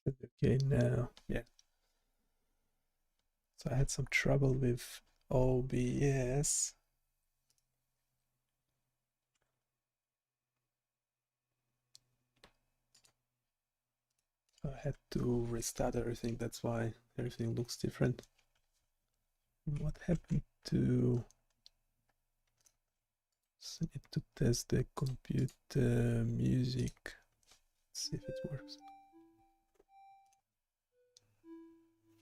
Okay, now, yeah. So I had some trouble with OBS. So I had to restart everything. That's why everything looks different. What happened to... So I need to test the computer music. Let's see if it works.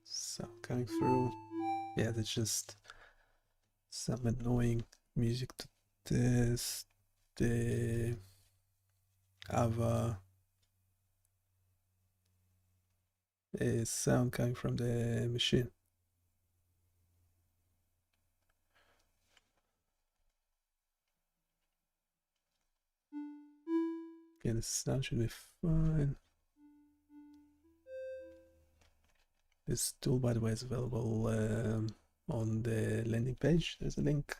Sound coming through. Yeah, that's just some annoying music to test. The other sound coming from the machine. Okay, the sound should be fine. This tool, by the way, is available on the landing page. There's a link.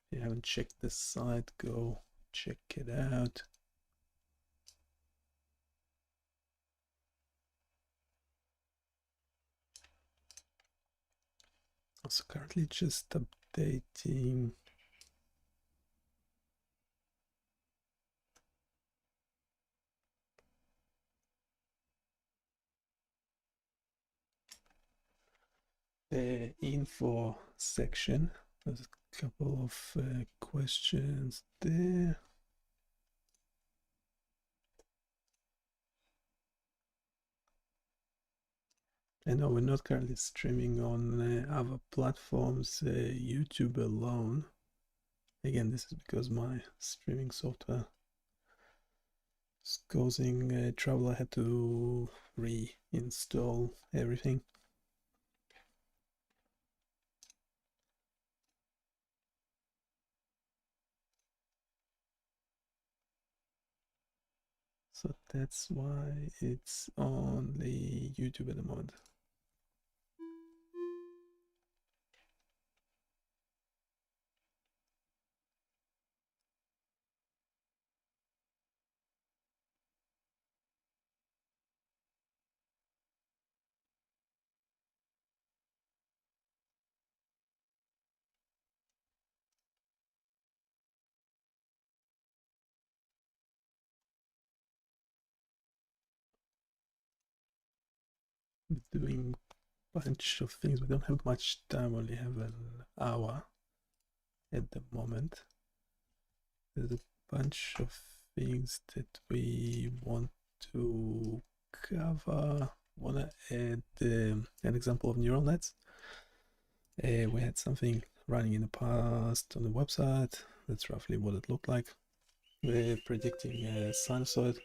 If you haven't checked the site, go check it out. Also currently just updating the info section. There's a couple of questions there. I know we're not currently streaming on other platforms, YouTube alone. Again, this is because my streaming software is causing trouble. I had to reinstall everything. So that's why it's only YouTube at the moment. We're doing a bunch of things. We don't have much time, only have an hour at the moment. There's a bunch of things that we want to cover. Want to add an example of neural nets. We had something running in the past on the website. That's roughly what it looked like. We're predicting a sinusoid.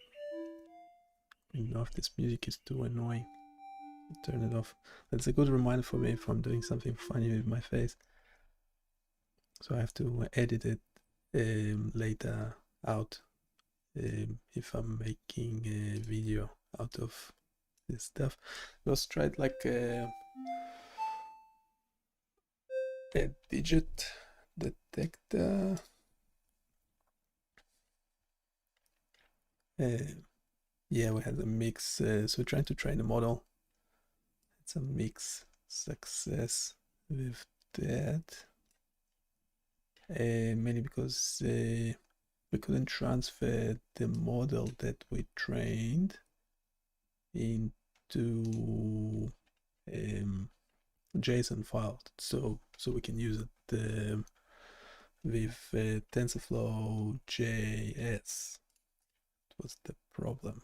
I don't know if this music is too annoying. I'll turn it off. That's a good reminder for me if I'm doing something funny with my face. So I have to edit it later out if I'm making a video out of this stuff. Let's try it like a digit detector. Yeah, we had a mix. So we're trying to train a model. It's a mix success with that. Mainly because we couldn't transfer the model that we trained into JSON file, so we can use it with TensorFlow JS. Was the problem.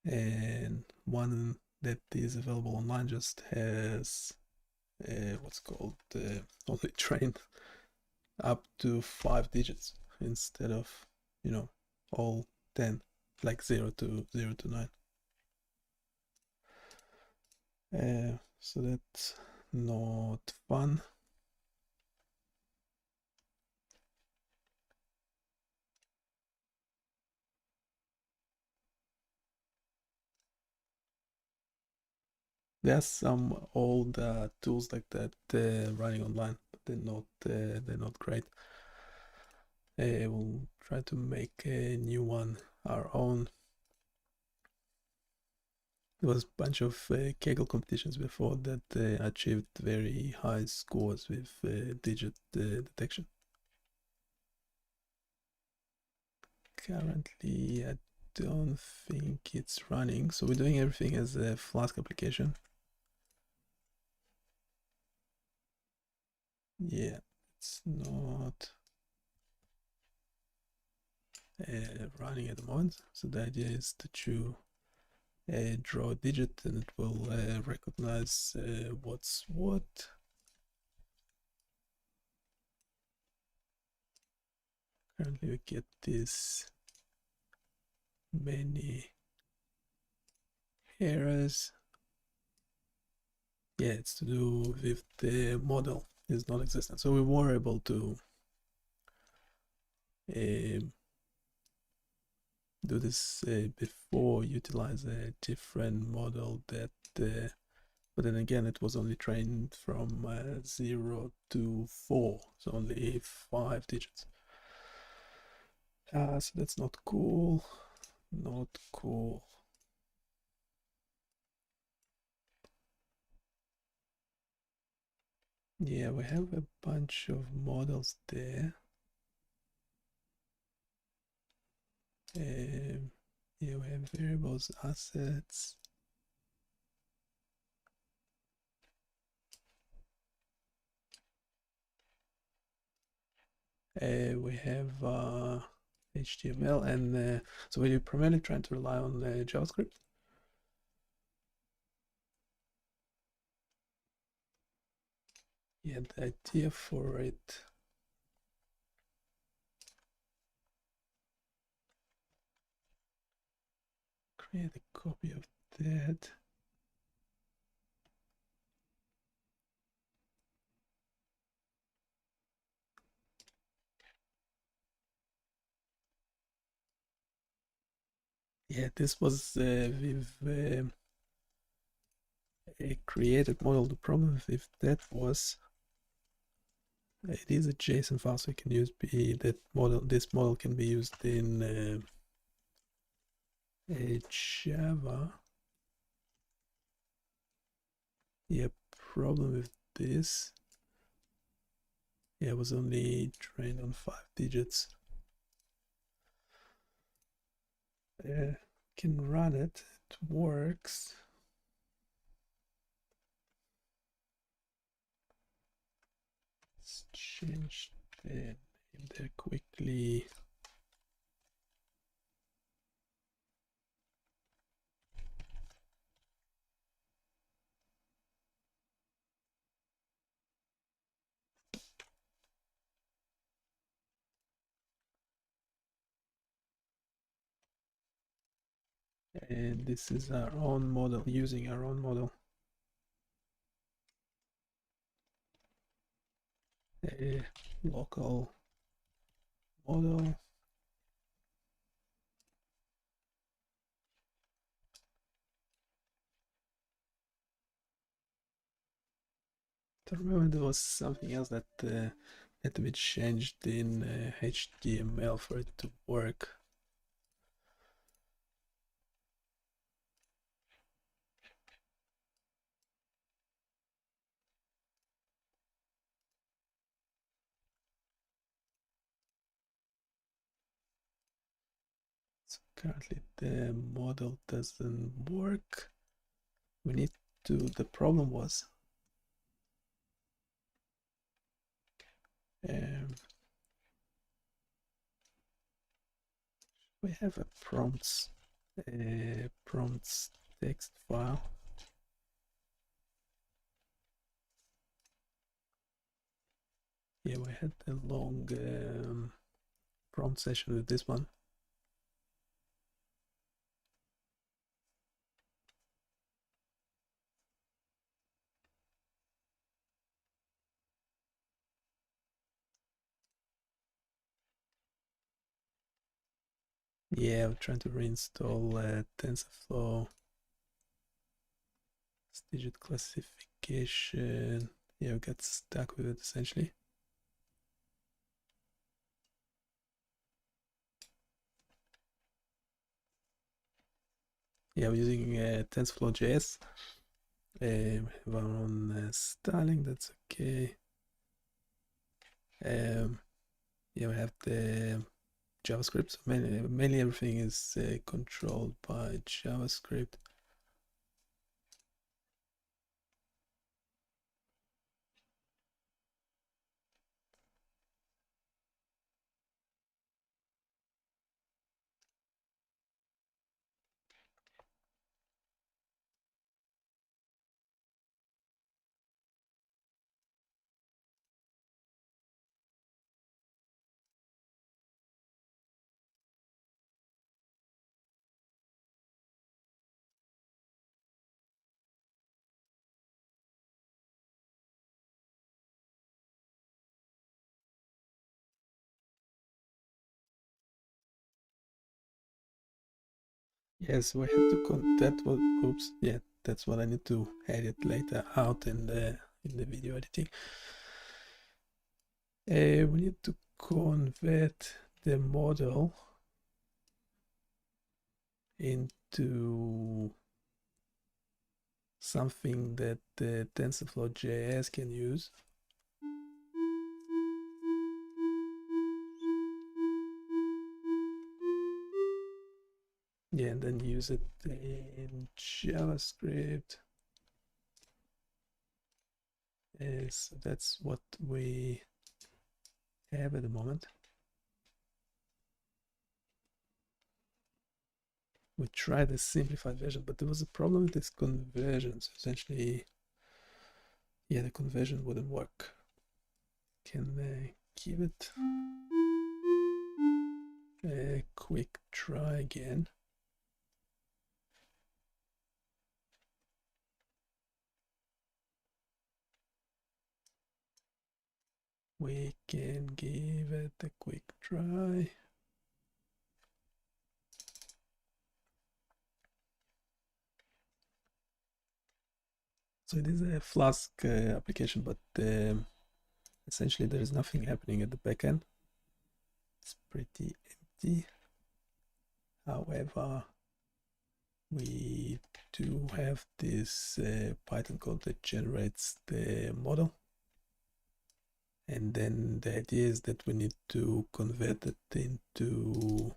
And one that is available online just has what's called only trained up to 5 digits instead of, you know, all 10, like 0 to 9. So that's not fun. There's some old tools like that running online, but they're not great. We'll try to make a new one, our own. There was a bunch of Kaggle competitions before that achieved very high scores with digit detection. Currently, I don't think it's running, so we're doing everything as a Flask application. Yeah, it's not running at the moment. So the idea is that you draw a digit and it will recognize what's what. Currently we get this many errors. Yeah, it's to do with the model is non-existent. So we were able to do this before, utilize a different model that but then again it was only trained from 0 to 4, so only 5 digits. So that's not cool. Not cool. Yeah, we have a bunch of models there. Yeah, we have variables, assets. We have HTML, and so we're primarily trying to rely on JavaScript. Yeah, the idea for it. Create a copy of that. Yeah, this was with a created model. The problem with that was it is a JSON file, so you can use that model. This model can be used in Java. Yeah, problem with this. Yeah, it was only trained on 5 digits. Can run it. It works. Let's change the name there quickly. And this is our own model, using our own model. A local model. I remember there was something else that had to be changed in HTML for it to work. So currently the model doesn't work. We need to, the problem was we have a prompts text file. Yeah, we had a long prompt session with this one. Yeah, I'm trying to reinstall TensorFlow. Digit classification. Yeah, we got stuck with it essentially. Yeah, we're using TensorFlow.js. We're on styling, that's okay. Yeah, we have the JavaScript. So mainly everything is controlled by JavaScript. Yes, we have to oops, yeah, that's what I need to edit later out in the video editing. We need to convert the model into something that the TensorFlow.js can use. Yeah, and then use it in JavaScript. So that's what we have at the moment. We tried the simplified version, but there was a problem with this conversion. So essentially, yeah, the conversion wouldn't work. Can give it a quick try again. We can give it a quick try. So it is a Flask application, but essentially there is nothing happening at the backend. It's pretty empty. However, we do have this Python code that generates the model. And then the idea is that we need to convert it into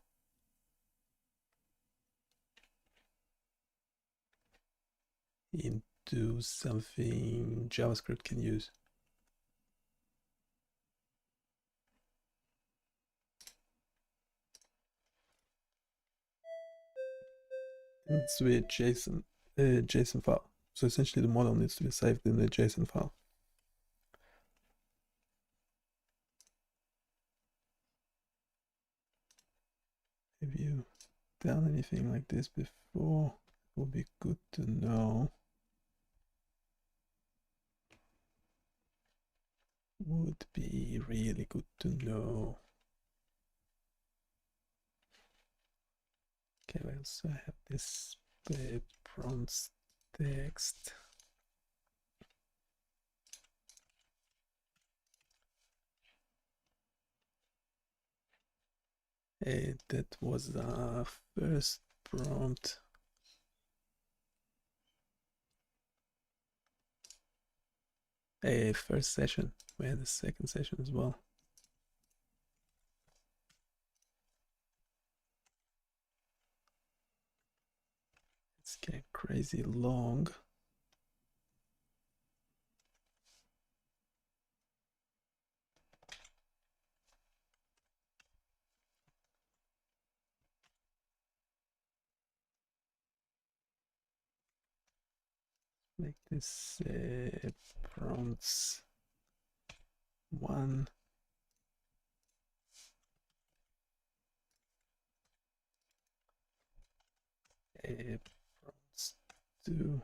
something JavaScript can use. It needs to be a JSON file. So essentially the model needs to be saved in a JSON file. Have you done anything like this before? It would be good to know. Would be really good to know. Okay, we also have this prompt text. That was the first prompt. First session. We had the second session as well. It's getting crazy long. Make this prompts 1. Prompts 2.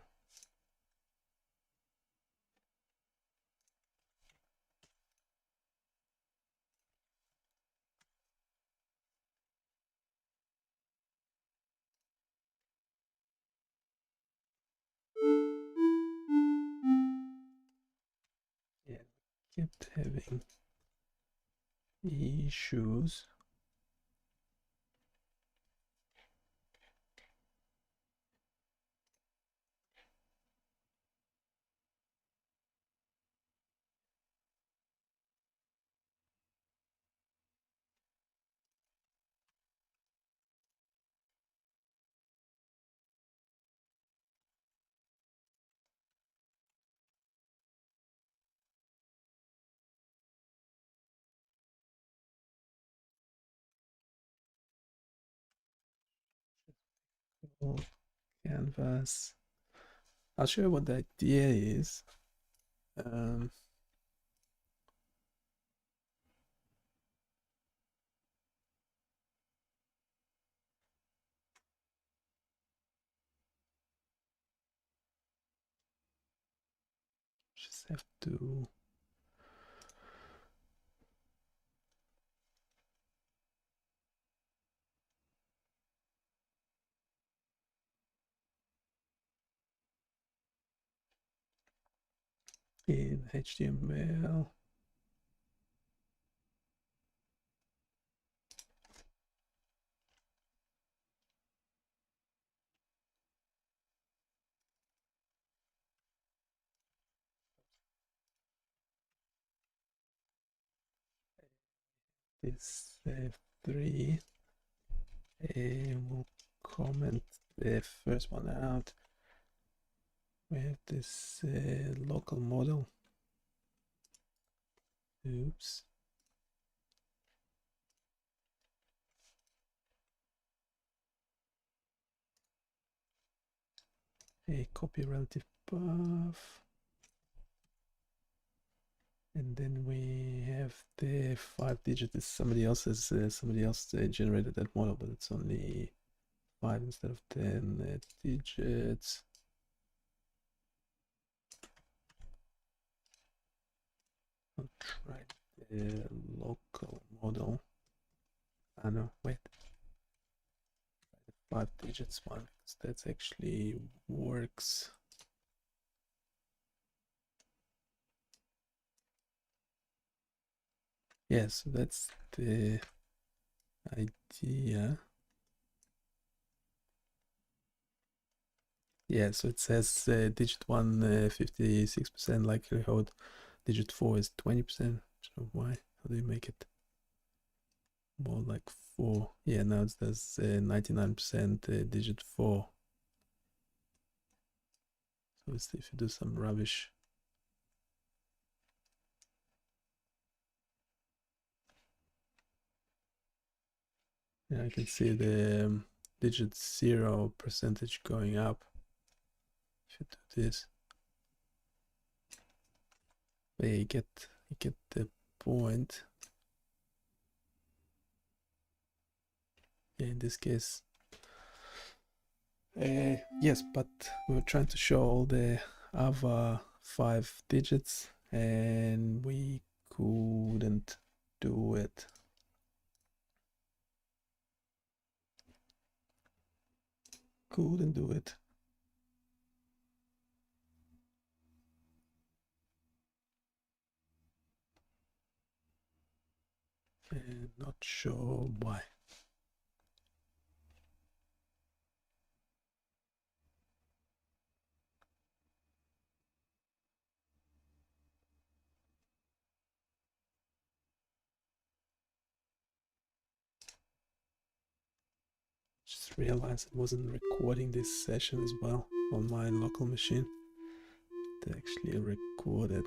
Yeah, kept having issues. Full canvas. I'll show you what the idea is. Just have to in HTML. This 3, and we'll comment the first one out. We have this local model. Oops. A copy relative path. And then we have the 5 digits. Somebody else has generated that model, but it's only 5 instead of 10 digits. I'll try the local model. Ah no, wait. The 5 digits one, because that actually works. Yeah, so that's the idea. Yeah, so it says digit 1, 56% likelihood, digit 4 is 20%. So why? How do you make it more like 4? Yeah, now it says 99% digit 4. So let's see if you do some rubbish. Yeah, I can see the digit 0 percentage going up if you do this. But yeah, you get the point. Yeah, in this case, yes, but we were trying to show all the other 5 digits and we couldn't do it. Couldn't do it. And not sure why. Just realized it wasn't recording this session as well on my local machine. It actually recorded.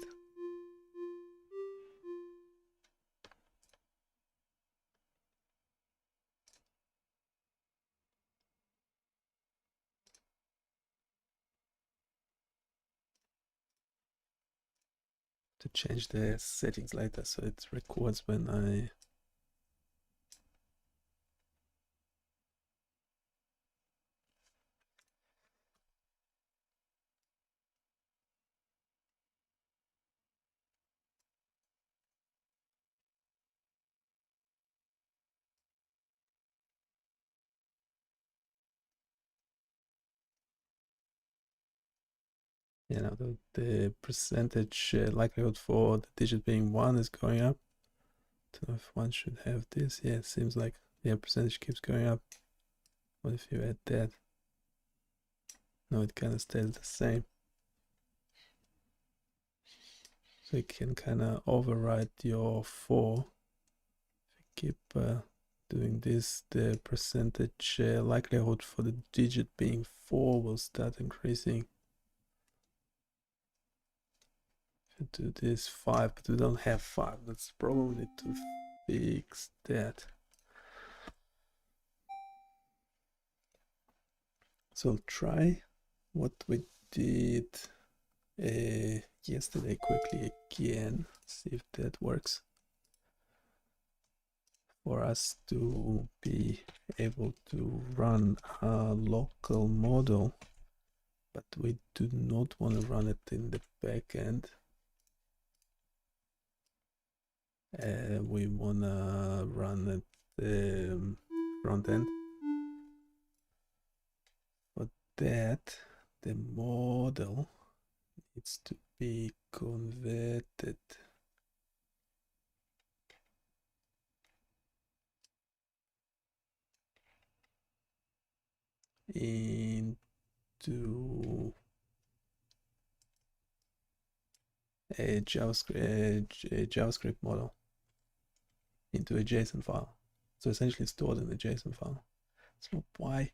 To change the settings later so it records when I the percentage likelihood for the digit being 1 is going up. So if one should have this, yeah, it seems like the percentage keeps going up. What if you add that? No, it kind of stays the same. So you can kind of override your 4. If you keep doing this, the percentage likelihood for the digit being 4 will start increasing. Do this 5, but we don't have 5. That's probably need to fix that. So I'll try what we did yesterday quickly again, see if that works. For us to be able to run a local model, but we do not want to run it in the backend. We want to run it front end. For that, the model needs to be converted into a JavaScript model, into a JSON file. So essentially stored in a JSON file. So why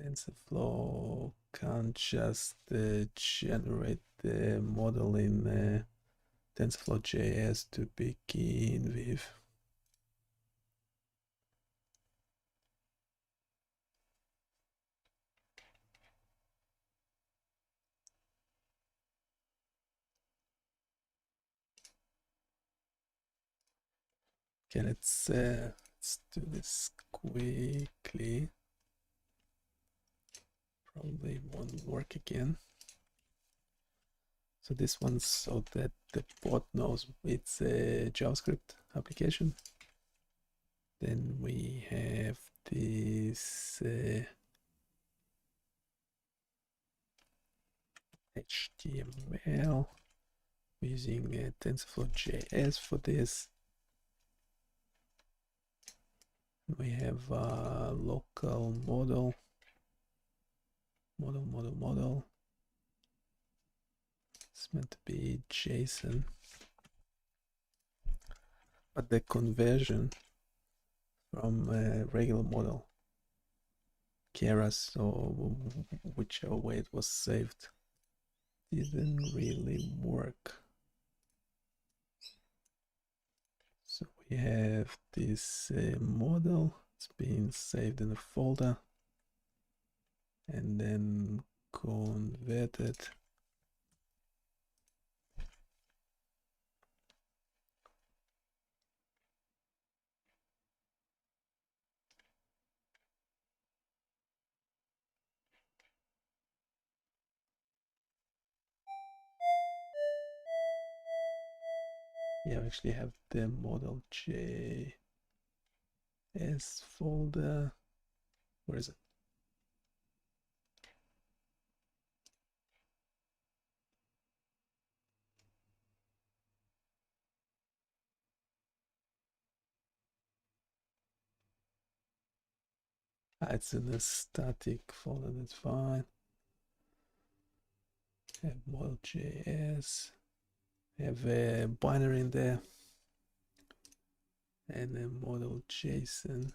TensorFlow can't just generate the model in TensorFlow.js to begin with? Okay, let's do this quickly. Probably won't work again. So this one's so that the bot knows it's a JavaScript application. Then we have this HTML using TensorFlow.js for this. We have a local model. It's meant to be JSON, but the conversion from a regular model, Keras, or whichever way it was saved, didn't really work. So we have this model, it's being saved in a folder and then converted. Yeah, we actually have the model.js folder. Where is it? It's in the static folder, that's fine. Have model.js. Have a binary in there. And a model.json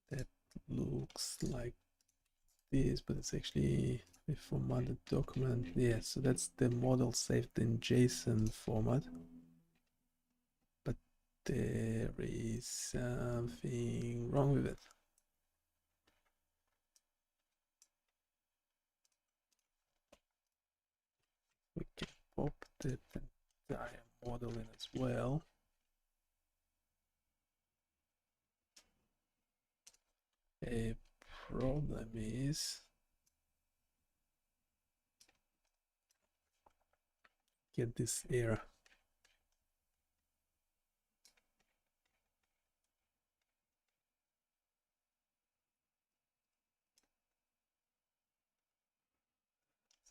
that looks like this, but it's actually a formatted document. Yeah, so that's the model saved in JSON format. But there is something wrong with it. We can pop the entire model in as well. A problem is get this error.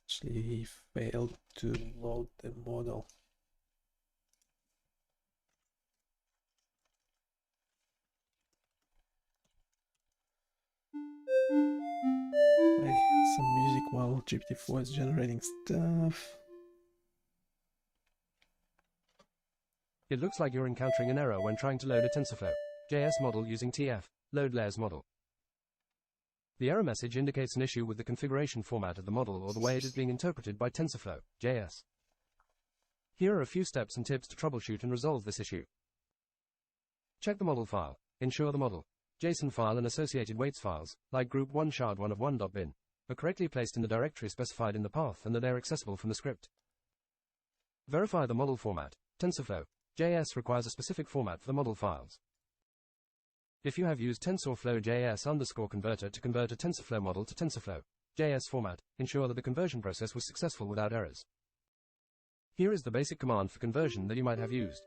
Actually, he failed to load the model. Play some music while GPT-4 is generating stuff. It looks like you're encountering an error when trying to load a TensorFlow.js model using TF, load layers model. The error message indicates an issue with the configuration format of the model or the way it is being interpreted by TensorFlow.js. Here are a few steps and tips to troubleshoot and resolve this issue. Check the model file. Ensure the model JSON file and associated weights files, like group 1 shard1 of 1.bin, are correctly placed in the directory specified in the path and that they are accessible from the script. Verify the model format. TensorFlow JS requires a specific format for the model files. If you have used TensorFlow JS_converter to convert a TensorFlow model to TensorFlow JS format, ensure that the conversion process was successful without errors. Here is the basic command for conversion that you might have used.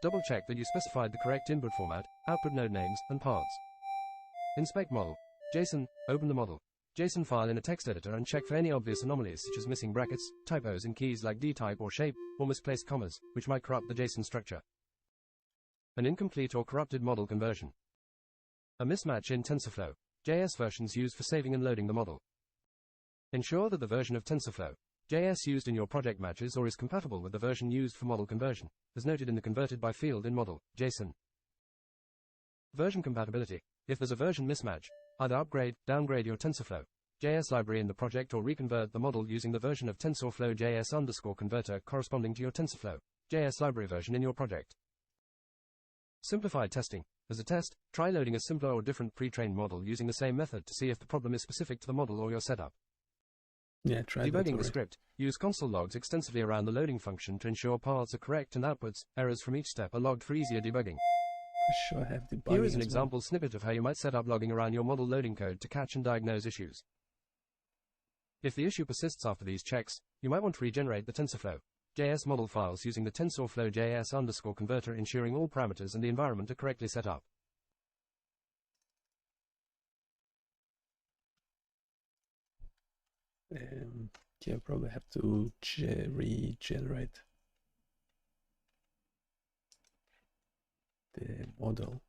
Double check that you specified the correct input format, output node names, and paths. Inspect model. JSON, open the model JSON file in a text editor and check for any obvious anomalies such as missing brackets, typos in keys like dtype or shape, or misplaced commas, which might corrupt the JSON structure. An incomplete or corrupted model conversion. A mismatch in TensorFlow JS versions used for saving and loading the model. Ensure that the version of TensorFlow JS used in your project matches or is compatible with the version used for model conversion, as noted in the converted by field in model JSON. Version compatibility. If there's a version mismatch, either upgrade, downgrade your TensorFlow JS library in the project or reconvert the model using the version of TensorFlow JS_converter corresponding to your TensorFlow JS library version in your project. Simplified testing. As a test, try loading a simpler or different pre-trained model using the same method to see if the problem is specific to the model or your setup. Yeah, try Debugging the script. Use console logs extensively around the loading function to ensure paths are correct and outputs, errors from each step are logged for easier debugging. For sure, I have debugging. Here is an example snippet of how you might set up logging around your model loading code to catch and diagnose issues. If the issue persists after these checks, you might want to regenerate the TensorFlow JS model files using the TensorFlow JS_converter, ensuring all parameters and the environment are correctly set up. Yeah, probably have to regenerate the model.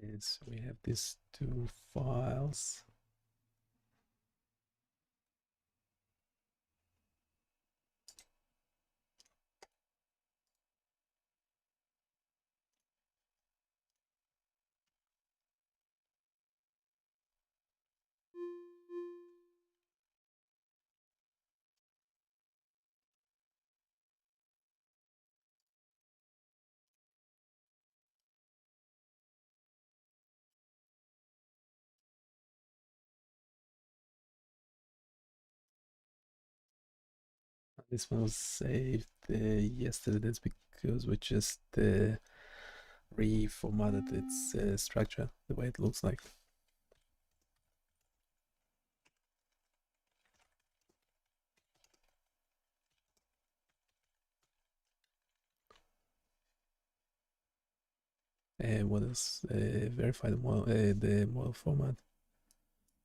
And so we have these two files. This one was saved yesterday. That's because we just reformatted its structure, the way it looks like. What else? Verify the model format.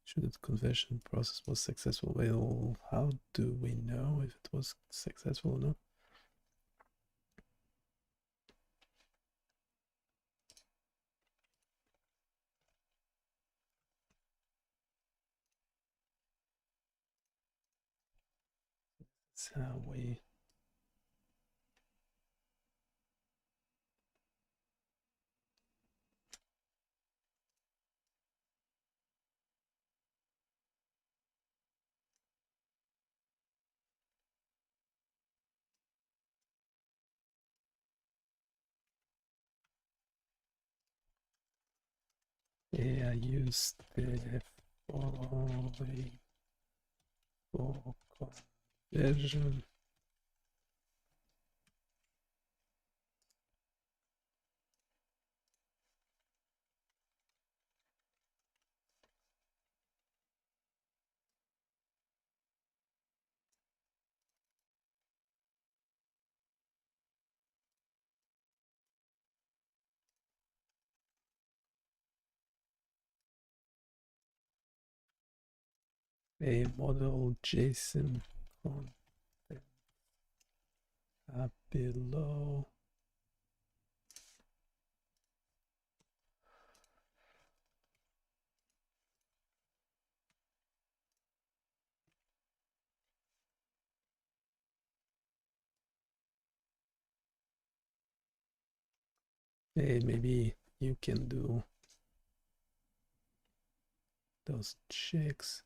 Should the conversion process was successful? Well, how do we know if it was successful or not? That's how we I used the following for conversion. a model JSON content below. Hey, maybe you can do those checks.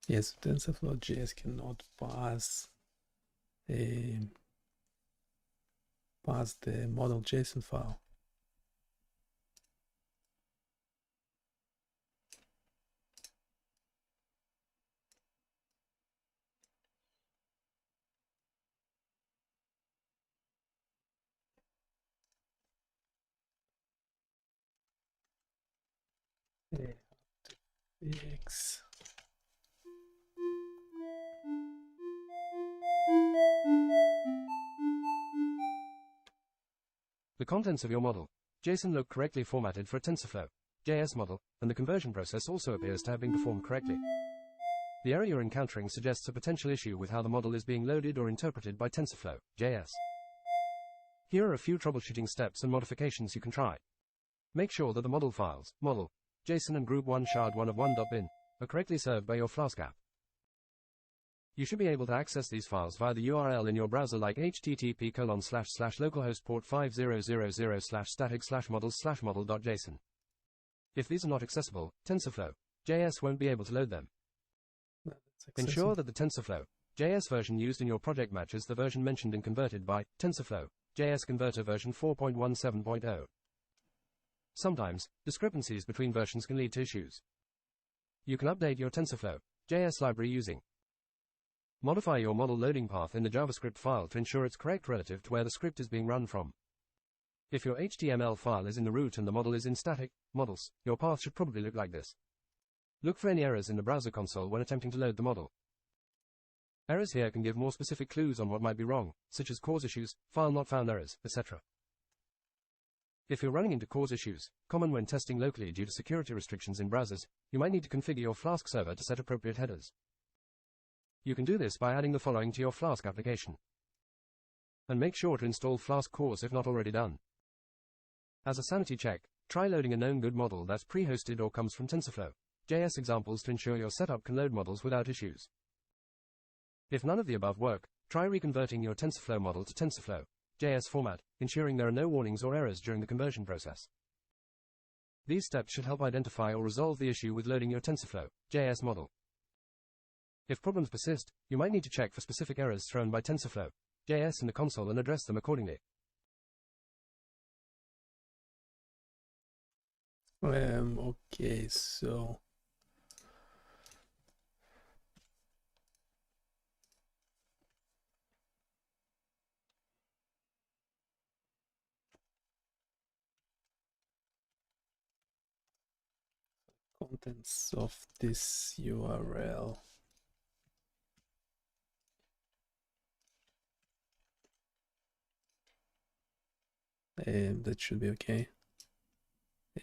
Yes, TensorFlow.js cannot pass the model JSON file. Fix. The contents of your model JSON look correctly formatted for a TensorFlow JS model, and the conversion process also appears to have been performed correctly. The error you're encountering suggests a potential issue with how the model is being loaded or interpreted by TensorFlow JS. Here are a few troubleshooting steps and modifications you can try. Make sure that the model files, model, JSON and group 1 shard1 of 1.bin, are correctly served by your Flask app. You should be able to access these files via the URL in your browser like http://localhost port 5000/static/models/model.json. If these are not accessible, TensorFlow JS won't be able to load them. Ensure that the TensorFlow JS version used in your project matches the version mentioned in converted by TensorFlow JS Converter version 4.17.0. Sometimes, discrepancies between versions can lead to issues. You can update your TensorFlow JS library using modify your model loading path in the JavaScript file to ensure it's correct relative to where the script is being run from. If your HTML file is in the root and the model is in static models, your path should probably look like this. Look for any errors in the browser console when attempting to load the model. Errors here can give more specific clues on what might be wrong, such as cause issues, file not found errors, etc. If you're running into cause issues, common when testing locally due to security restrictions in browsers, you might need to configure your Flask server to set appropriate headers. You can do this by adding the following to your Flask application. And make sure to install Flask cores if not already done. As a sanity check, try loading a known good model that's pre-hosted or comes from TensorFlow JS examples to ensure your setup can load models without issues. If none of the above work, try reconverting your TensorFlow model to TensorFlow JS format, ensuring there are no warnings or errors during the conversion process. These steps should help identify or resolve the issue with loading your TensorFlow JS model. If problems persist, you might need to check for specific errors thrown by TensorFlow JS in the console and address them accordingly. Okay, so contents of this URL. That should be okay.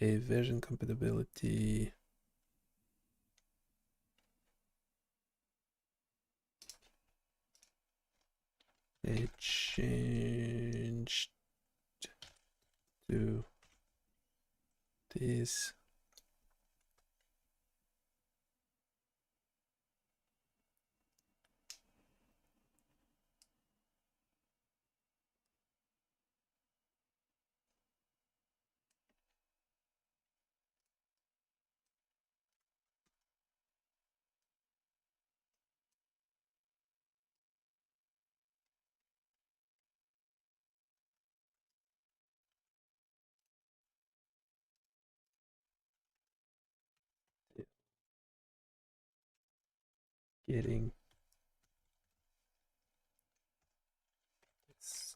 A version compatibility. A change to this. Getting this,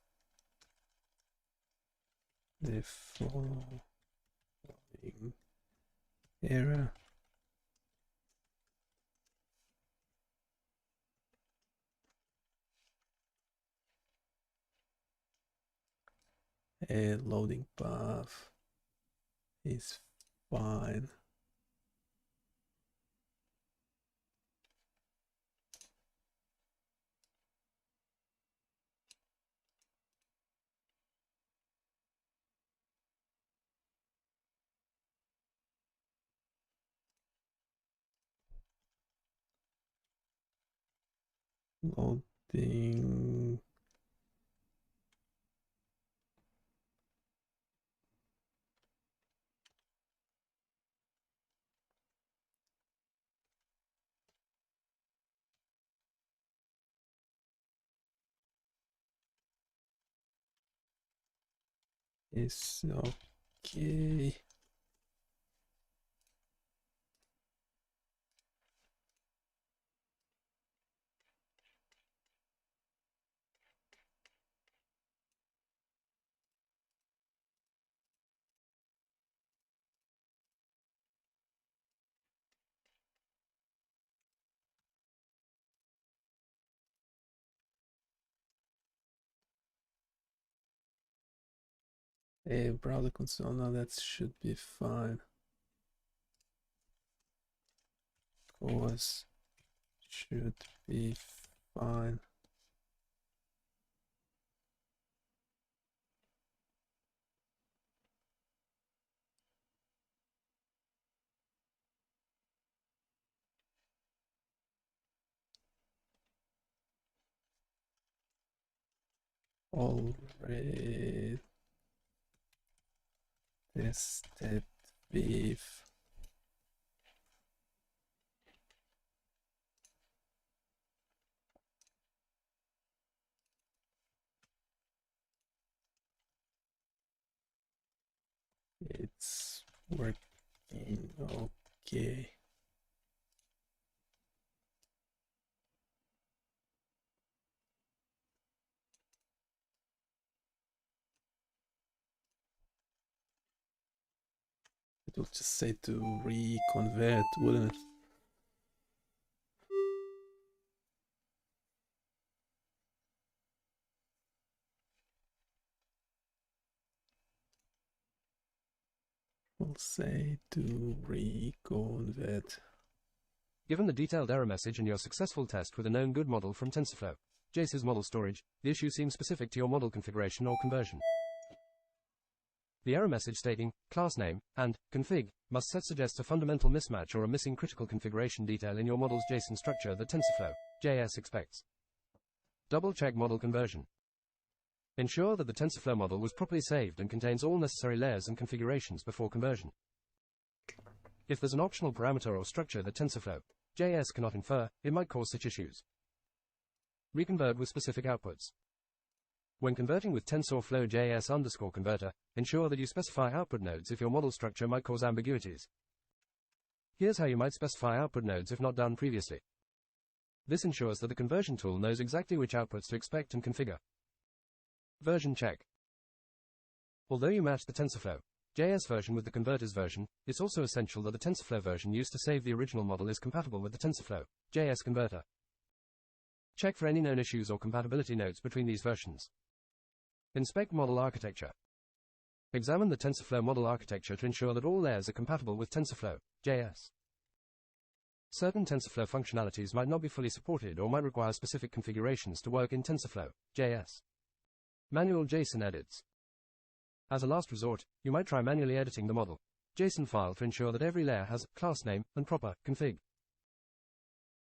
the following error. A loading path is fine. Loading. Is okay. A browser console, now that should be fine. Course should be fine. Already tested with it's working okay. It will just say to reconvert, wouldn't it? We'll say to reconvert. Given the detailed error message in your successful test with a known good model from TensorFlow, JACE's model storage, the issue seems specific to your model configuration or conversion. The error message stating class name and config must suggest a fundamental mismatch or a missing critical configuration detail in your model's JSON structure that TensorFlow JS expects. Double-check model conversion. Ensure that the TensorFlow model was properly saved and contains all necessary layers and configurations before conversion. If there's an optional parameter or structure that TensorFlow JS cannot infer, it might cause such issues. Reconvert with specific outputs. When converting with TensorFlow JS_converter, ensure that you specify output nodes if your model structure might cause ambiguities. Here's how you might specify output nodes if not done previously. This ensures that the conversion tool knows exactly which outputs to expect and configure. Version check. Although you match the TensorFlow JS version with the converter's version, it's also essential that the TensorFlow version used to save the original model is compatible with the TensorFlow JS converter. Check for any known issues or compatibility notes between these versions. Inspect model architecture. Examine the TensorFlow model architecture to ensure that all layers are compatible with TensorFlow JS. Certain TensorFlow functionalities might not be fully supported or might require specific configurations to work in TensorFlow JS. Manual JSON edits. As a last resort, you might try manually editing the model JSON file to ensure that every layer has class name and proper config.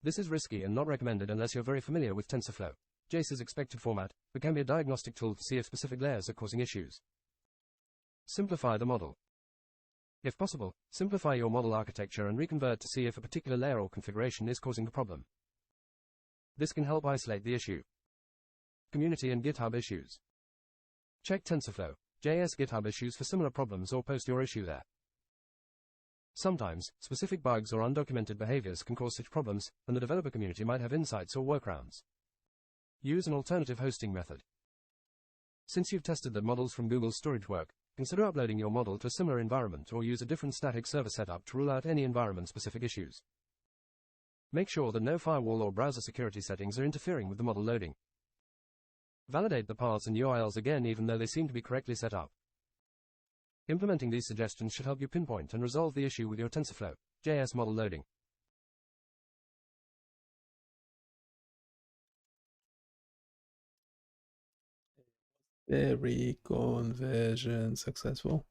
This is risky and not recommended unless you're very familiar with TensorFlow JS's expected format, but can be a diagnostic tool to see if specific layers are causing issues. Simplify the model. If possible, simplify your model architecture and reconvert to see if a particular layer or configuration is causing the problem. This can help isolate the issue. Community and GitHub issues. Check TensorFlow JS GitHub issues for similar problems or post your issue there. Sometimes, specific bugs or undocumented behaviors can cause such problems, and the developer community might have insights or workarounds. Use an alternative hosting method. Since you've tested that models from Google's storage work, consider uploading your model to a similar environment or use a different static server setup to rule out any environment-specific issues. Make sure that no firewall or browser security settings are interfering with the model loading. Validate the paths and URLs again even though they seem to be correctly set up. Implementing these suggestions should help you pinpoint and resolve the issue with your TensorFlow JS model loading. Very conversion successful.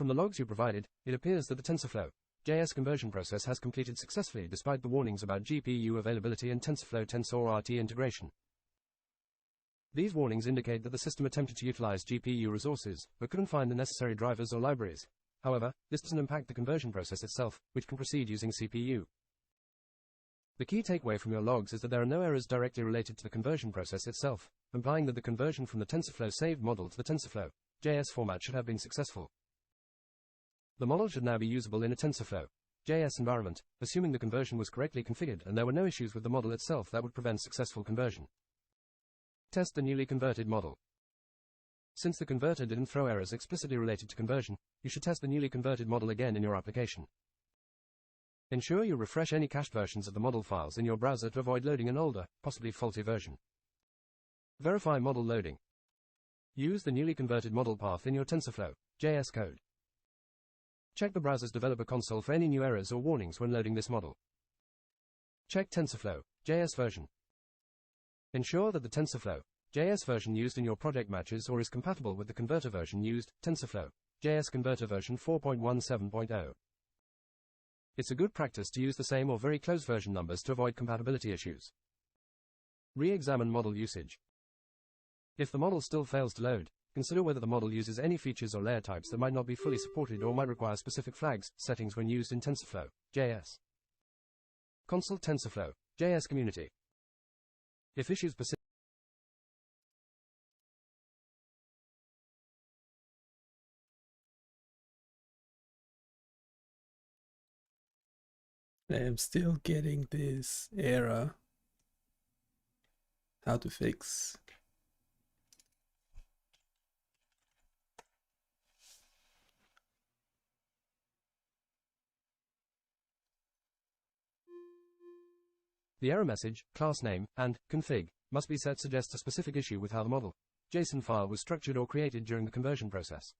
From the logs you provided, it appears that the TensorFlow JS conversion process has completed successfully despite the warnings about GPU availability and TensorFlow TensorRT integration. These warnings indicate that the system attempted to utilize GPU resources, but couldn't find the necessary drivers or libraries. However, this doesn't impact the conversion process itself, which can proceed using CPU. The key takeaway from your logs is that there are no errors directly related to the conversion process itself, implying that the conversion from the TensorFlow saved model to the TensorFlow JS format should have been successful. The model should now be usable in a TensorFlow JS environment, assuming the conversion was correctly configured and there were no issues with the model itself that would prevent successful conversion. Test the newly converted model. Since the converter didn't throw errors explicitly related to conversion, you should test the newly converted model again in your application. Ensure you refresh any cached versions of the model files in your browser to avoid loading an older, possibly faulty version. Verify model loading. Use the newly converted model path in your TensorFlow JS code. Check the browser's developer console for any new errors or warnings when loading this model. Check TensorFlow JS version. Ensure that the TensorFlow JS version used in your project matches or is compatible with the converter version used, TensorFlow JS converter version 4.17.0. It's a good practice to use the same or very close version numbers to avoid compatibility issues. Re-examine model usage. If the model still fails to load, consider whether the model uses any features or layer types that might not be fully supported or might require specific flags, settings when used in TensorFlow JS. Consult TensorFlow JS community. If issues persist, I am still getting this error. How to fix? the error message, class name, and config must be set suggests a specific issue with how the model JSON file was structured or created during the conversion process.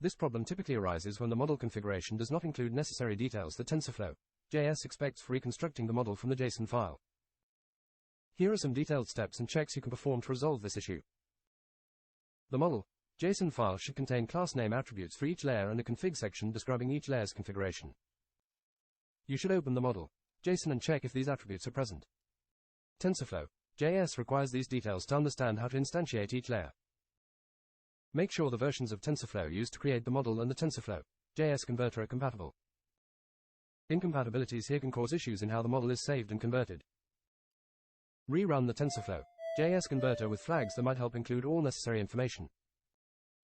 This problem typically arises when the model configuration does not include necessary details that TensorFlow JS expects for reconstructing the model from the JSON file. Here are some detailed steps and checks you can perform to resolve this issue. The model JSON file should contain class name attributes for each layer and a config section describing each layer's configuration. You should open the model JSON and check if these attributes are present. TensorFlow JS requires these details to understand how to instantiate each layer. Make sure the versions of TensorFlow used to create the model and the TensorFlow JS converter are compatible. Incompatibilities here can cause issues in how the model is saved and converted. Rerun the TensorFlow JS converter with flags that might help include all necessary information.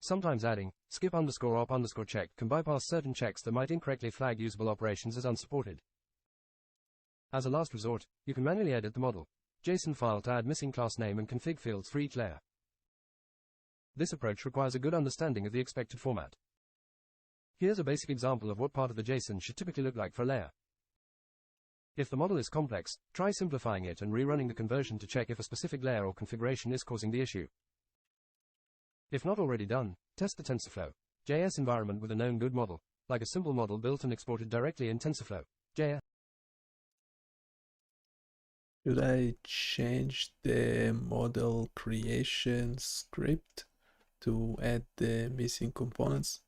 Sometimes adding skip_op_check can bypass certain checks that might incorrectly flag usable operations as unsupported. As a last resort, you can manually edit the model JSON file to add missing class name and config fields for each layer. This approach requires a good understanding of the expected format. Here's a basic example of what part of the JSON should typically look like for a layer. If the model is complex, try simplifying it and rerunning the conversion to check if a specific layer or configuration is causing the issue. If not already done, test the TensorFlow JS environment with a known good model, like a simple model built and exported directly in TensorFlow JS. Should I change the model creation script to add the missing components?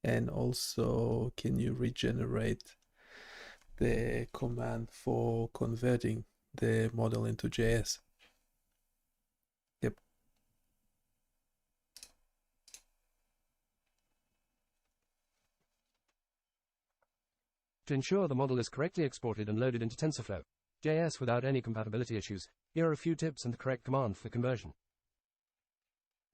And also, can you regenerate the command for converting the model into JS? Yep. To ensure the model is correctly exported and loaded into TensorFlow JS without any compatibility issues, here are a few tips and the correct command for conversion.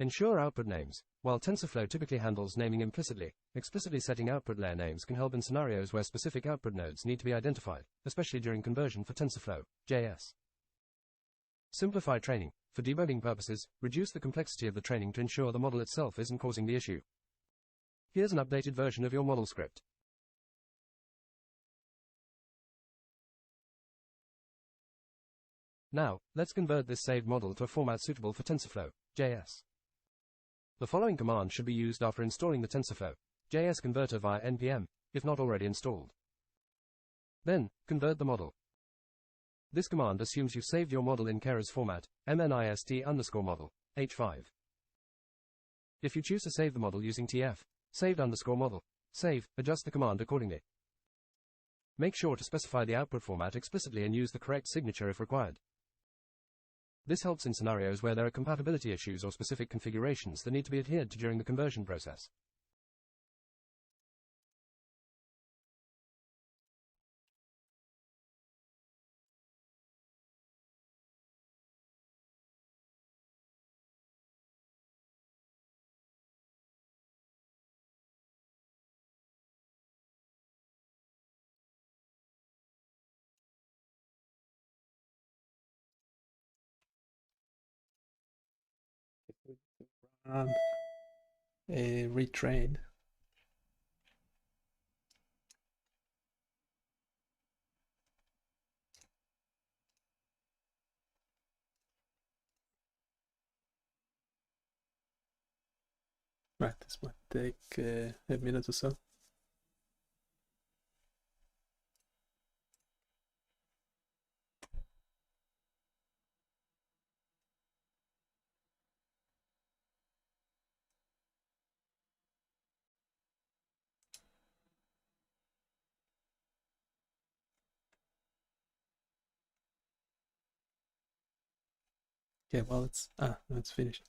Ensure output names. While TensorFlow typically handles naming implicitly, explicitly setting output layer names can help in scenarios where specific output nodes need to be identified, especially during conversion for TensorFlow JS. Simplify training. For debugging purposes, reduce the complexity of the training to ensure the model itself isn't causing the issue. Here's an updated version of your model script. Now, let's convert this saved model to a format suitable for TensorFlow.js. The following command should be used after installing the TensorFlow.js converter via npm, if not already installed. Then, convert the model. This command assumes you've saved your model in Keras format, mnist_model, h5. If you choose to save the model using tf, saved_model, save, adjust the command accordingly. Make sure to specify the output format explicitly and use the correct signature if required. This helps in scenarios where there are compatibility issues or specific configurations that need to be adhered to during the conversion process. Run a retrain. Right, this might take a minute or so. Okay, well, it's finished.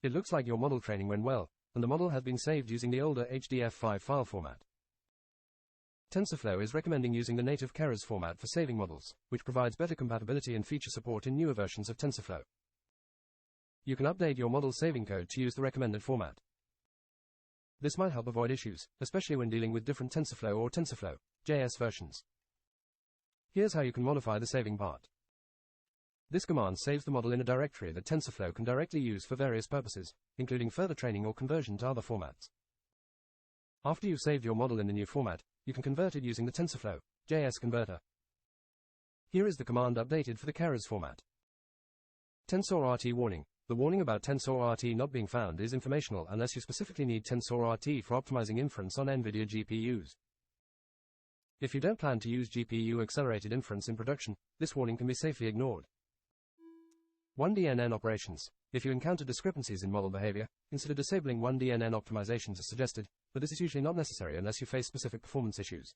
It looks like your model training went well, and the model has been saved using the older HDF5 file format. TensorFlow is recommending using the native Keras format for saving models, which provides better compatibility and feature support in newer versions of TensorFlow. You can update your model saving code to use the recommended format. This might help avoid issues, especially when dealing with different TensorFlow or TensorFlow.js versions. Here's how you can modify the saving part. This command saves the model in a directory that TensorFlow can directly use for various purposes, including further training or conversion to other formats. After you've saved your model in the new format, you can convert it using the TensorFlow.js converter. Here is the command updated for the Keras format. TensorRT warning. The warning about TensorRT not being found is informational unless you specifically need TensorRT for optimizing inference on NVIDIA GPUs. If you don't plan to use GPU accelerated inference in production, this warning can be safely ignored. 1DNN operations. If you encounter discrepancies in model behavior, consider disabling 1DNN optimizations as suggested, but this is usually not necessary unless you face specific performance issues.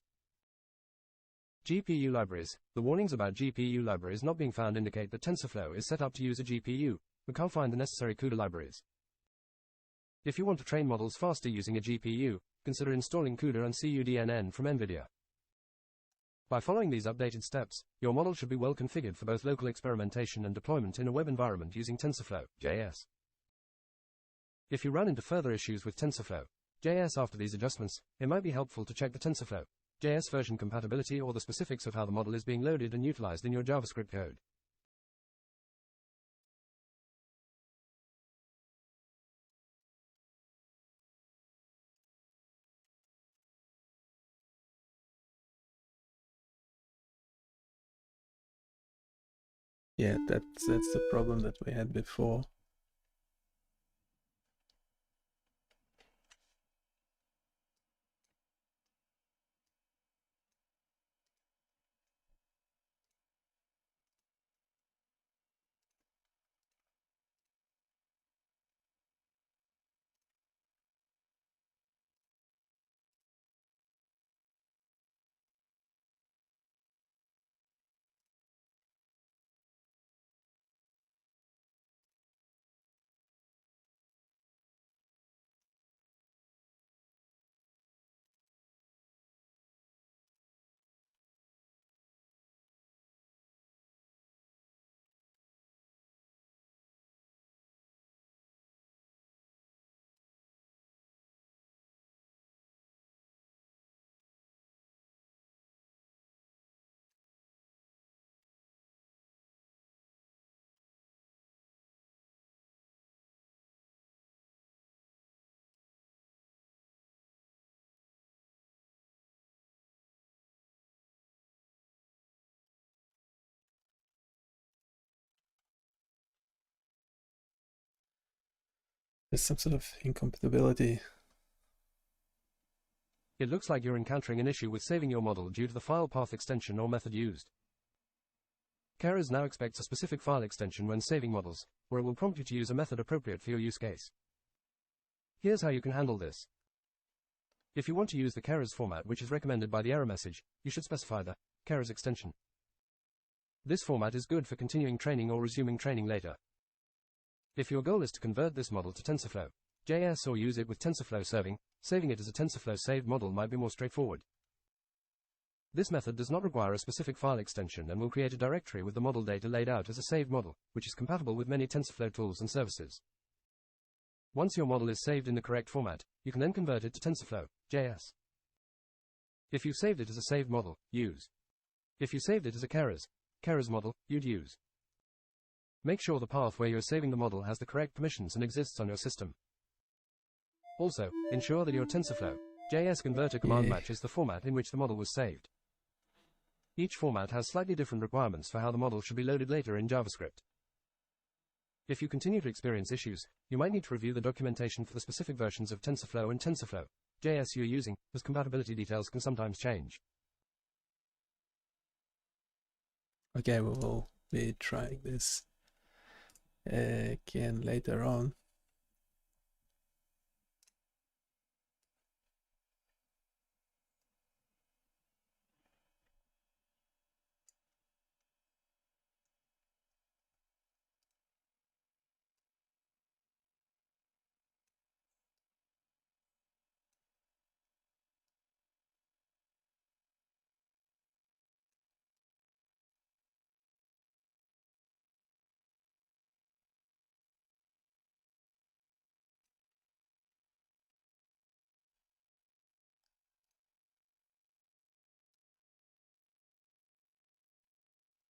GPU libraries. The warnings about GPU libraries not being found indicate that TensorFlow is set up to use a GPU, but can't find the necessary CUDA libraries. If you want to train models faster using a GPU, consider installing CUDA and cuDNN from NVIDIA. By following these updated steps, your model should be well configured for both local experimentation and deployment in a web environment using TensorFlow.js. If you run into further issues with TensorFlow.js after these adjustments, it might be helpful to check the TensorFlow.js version compatibility or the specifics of how the model is being loaded and utilized in your JavaScript code. Yeah, that's the problem that we had before. There's some sort of incompatibility. It looks like you're encountering an issue with saving your model due to the file path extension or method used. Keras now expects a specific file extension when saving models, or it will prompt you to use a method appropriate for your use case. Here's how you can handle this. If you want to use the Keras format which is recommended by the error message, you should specify the Keras extension. This format is good for continuing training or resuming training later. If your goal is to convert this model to TensorFlow, JS or use it with TensorFlow serving, saving it as a TensorFlow saved model might be more straightforward. This method does not require a specific file extension and will create a directory with the model data laid out as a saved model, which is compatible with many TensorFlow tools and services. Once your model is saved in the correct format, you can then convert it to TensorFlow, JS. If you saved it as a saved model, use. If you saved it as a Keras model, you'd use. Make sure the path where you're saving the model has the correct permissions and exists on your system. Also, ensure that your TensorFlow, JS converter command matches the format in which the model was saved. Each format has slightly different requirements for how the model should be loaded later in JavaScript. If you continue to experience issues, you might need to review the documentation for the specific versions of TensorFlow and TensorFlow, JS you're using, as compatibility details can sometimes change. Okay, we will be trying this again later on.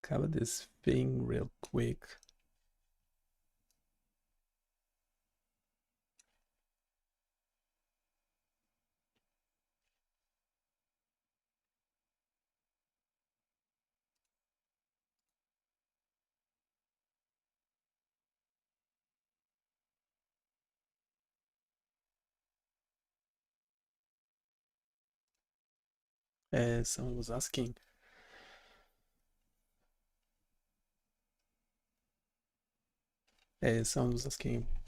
Cover this thing real quick. Someone was asking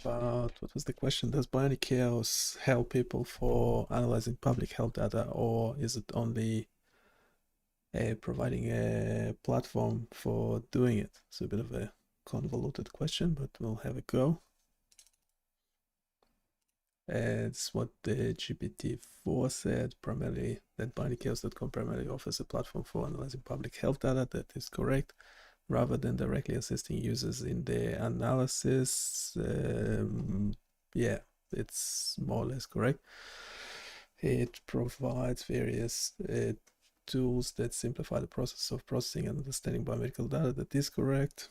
about, what was the question? Does bionic chaos help people for analyzing public health data, or is it only providing a platform for doing it? It's a bit of a convoluted question, but we'll have a go. It's what the GPT-4 said, primarily that biomedical.com primarily offers a platform for analyzing public health data. That is correct, rather than directly assisting users in their analysis. Yeah, it's more or less correct. It provides various tools that simplify the process of processing and understanding biomedical data. That is correct.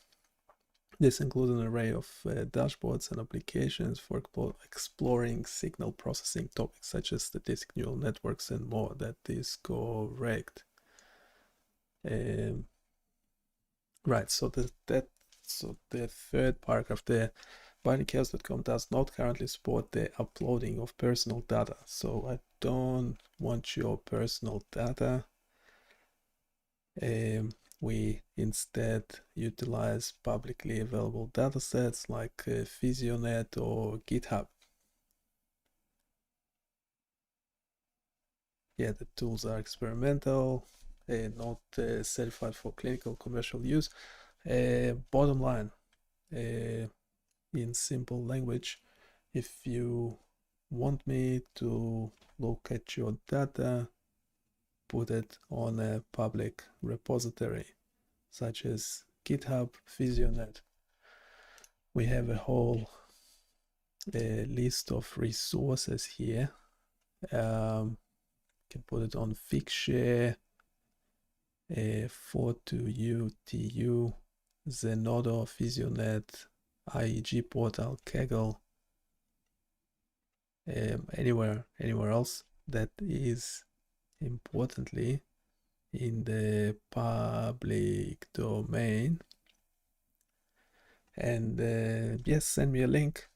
This includes an array of dashboards and applications for exploring signal processing topics such as statistical neural networks and more. That is correct. Right, so the third paragraph there, biomedical.com does not currently support the uploading of personal data. So I don't want your personal data. We instead utilize publicly available datasets like Physionet or GitHub. Yeah, the tools are experimental, not certified for clinical commercial use. Bottom line, in simple language, if you want me to look at your data, put it on a public repository such as GitHub, Physionet. We have a whole list of resources here. Can put it on Figshare, For2U, TU, Zenodo, Physionet, IEG portal, Kaggle, anywhere else that is importantly in the public domain. And yes, send me a link.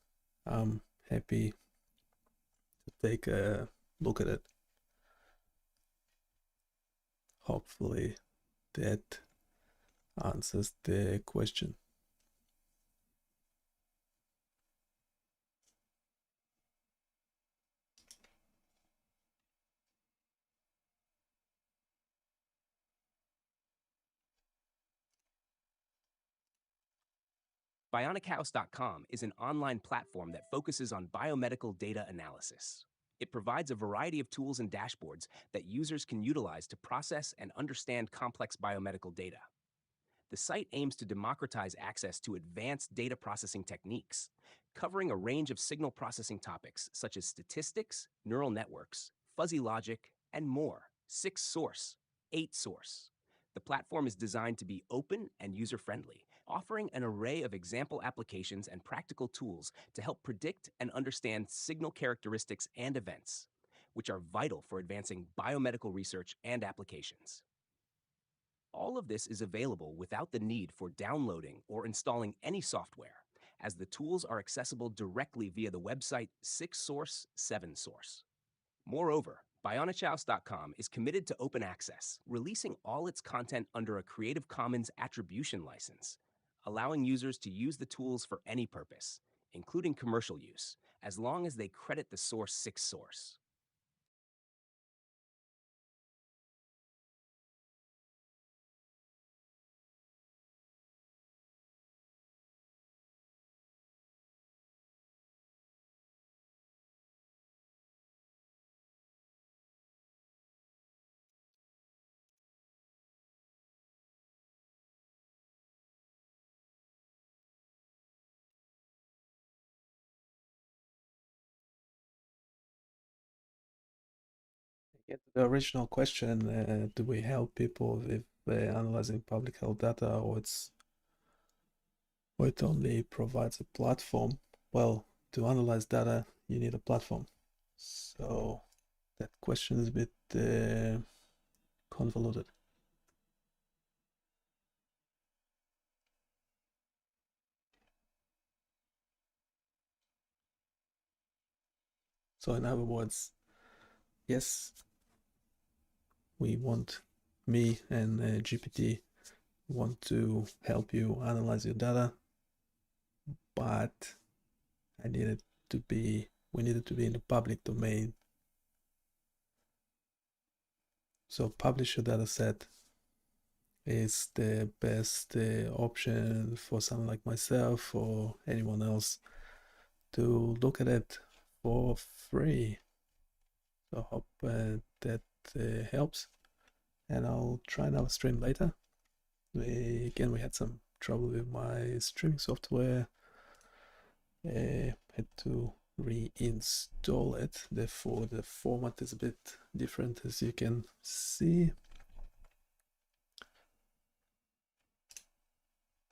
I'm happy to take a look at it. Hopefully that answers the question. Bionichouse.com is an online platform that focuses on biomedical data analysis. It provides a variety of tools and dashboards that users can utilize to process and understand complex biomedical data. The site aims to democratize access to advanced data processing techniques, covering a range of signal processing topics such as statistics, neural networks, fuzzy logic, and more. 6 source, 8 source. The platform is designed to be open and user-friendly, offering an array of example applications and practical tools to help predict and understand signal characteristics and events, which are vital for advancing biomedical research and applications. All of this is available without the need for downloading or installing any software, as the tools are accessible directly via the website 6 source 7 source. Moreover, bionichouse.com is committed to open access, releasing all its content under a Creative Commons Attribution license, allowing users to use the tools for any purpose, including commercial use, as long as they credit the source 6 source. Get to the original question, do we help people with analyzing public health data, or it only provides a platform? Well, to analyze data, you need a platform. So that question is a bit convoluted. So in other words, yes, we want, me and GPT want to help you analyze your data, but we needed to be in the public domain. So publish your data set is the best option for someone like myself or anyone else to look at it for free. So hope that helps, and I'll try another stream later. We had some trouble with my streaming software. Had to reinstall it, therefore the format is a bit different, as you can see.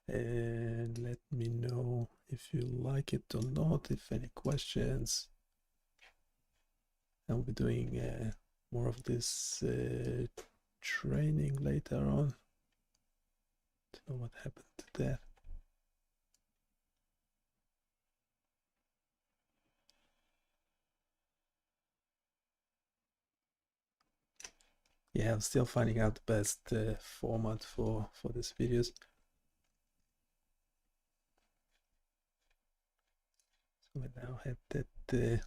And let me know if you like it or not, if any questions. I'll be doing more of this training later on. Don't know what happened to that. Yeah, I'm still finding out the best format for these videos. So I now have that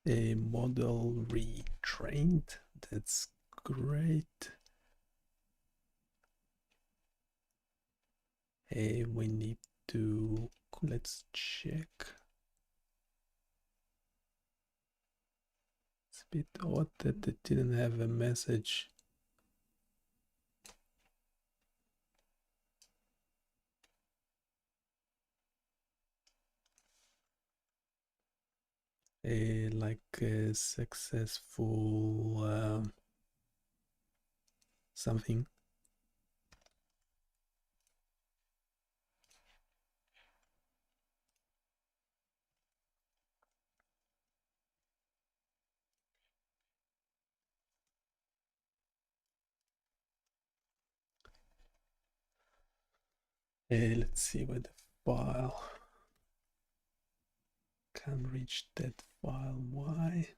a model retrained. That's great. We need to, let's check. It's a bit odd that it didn't have a message. Like a successful something. Let's see where the file can reach that file. Why?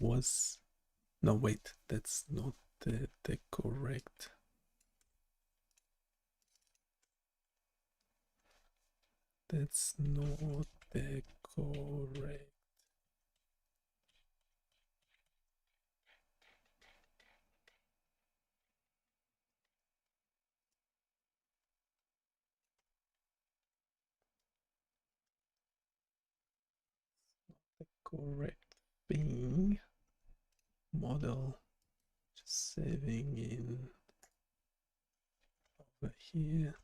Was no, wait, that's not the correct. That's not the correct. The correct thing. Model, just saving in over here.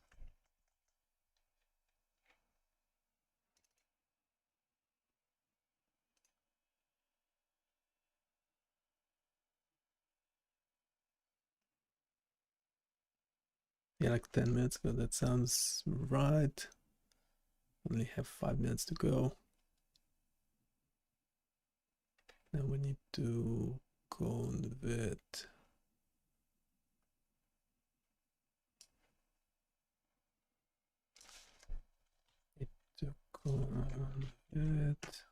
Yeah, like 10 minutes ago. That sounds right. Only have 5 minutes to go. Then we need to convert. Need to convert.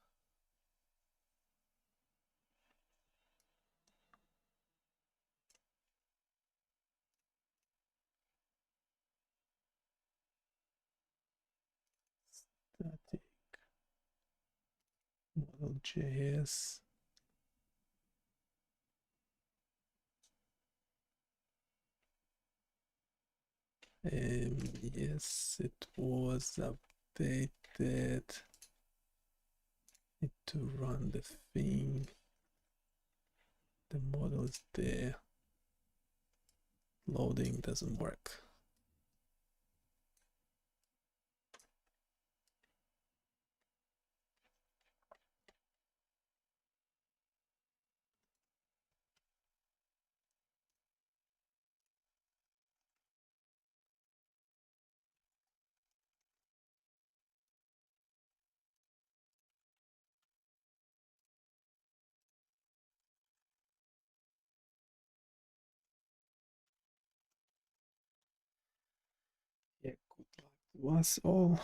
Static model.js. Yes, it was updated. Need to run the thing. The model is there. Loading doesn't work. Yeah, good luck to us all.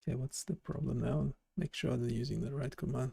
Okay, what's the problem now? Make sure they're using the right command.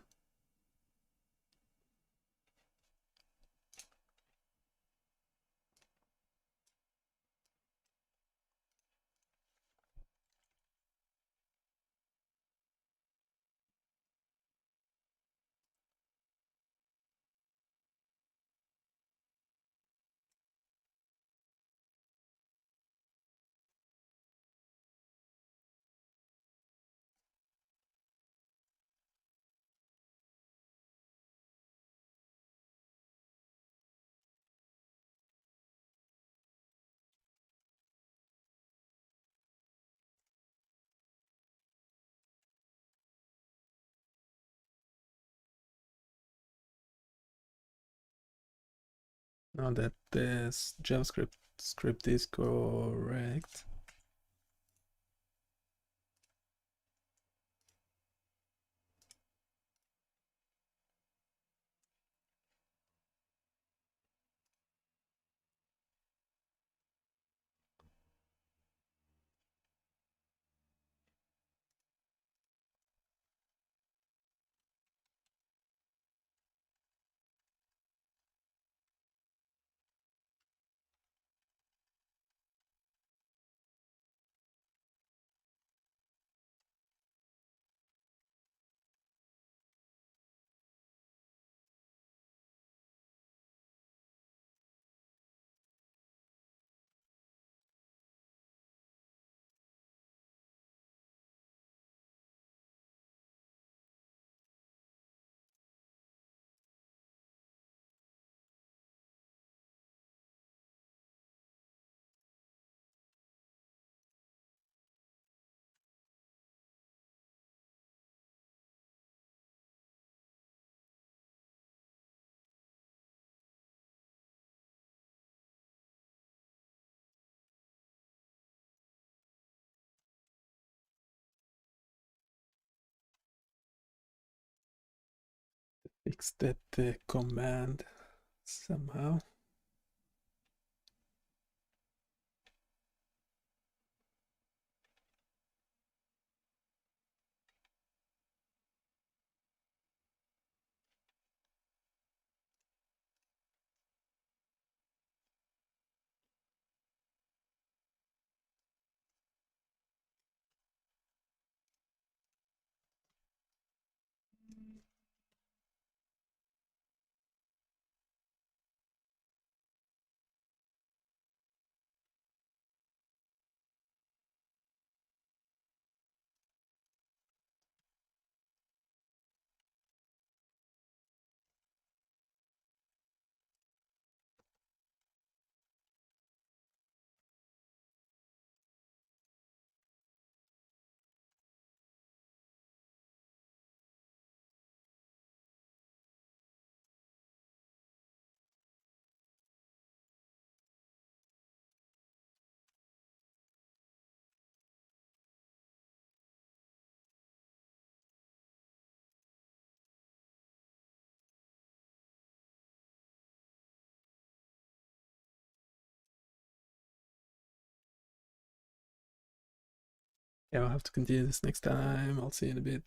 Now that this JavaScript script is correct, fix that command somehow. Yeah, I'll have to continue this next time. I'll see you in a bit.